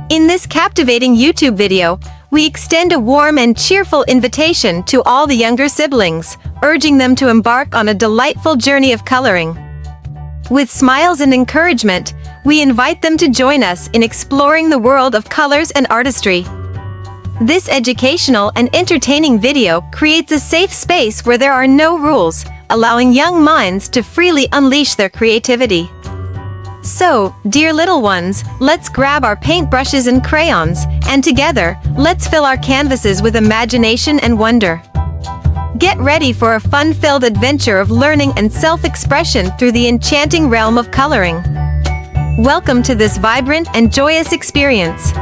In this captivating YouTube video, we extend a warm and cheerful invitation to all the younger siblings, urging them to embark on a delightful journey of coloring. With smiles and encouragement, we invite them to join us in exploring the world of colors and artistry. This educational and entertaining video creates a safe space where there are no rules, allowing young minds to freely unleash their creativity. So, dear little ones, let's grab our paintbrushes and crayons, and together, let's fill our canvases with imagination and wonder. Get ready for a fun-filled adventure of learning and self-expression through the enchanting realm of coloring. Welcome to this vibrant and joyous experience.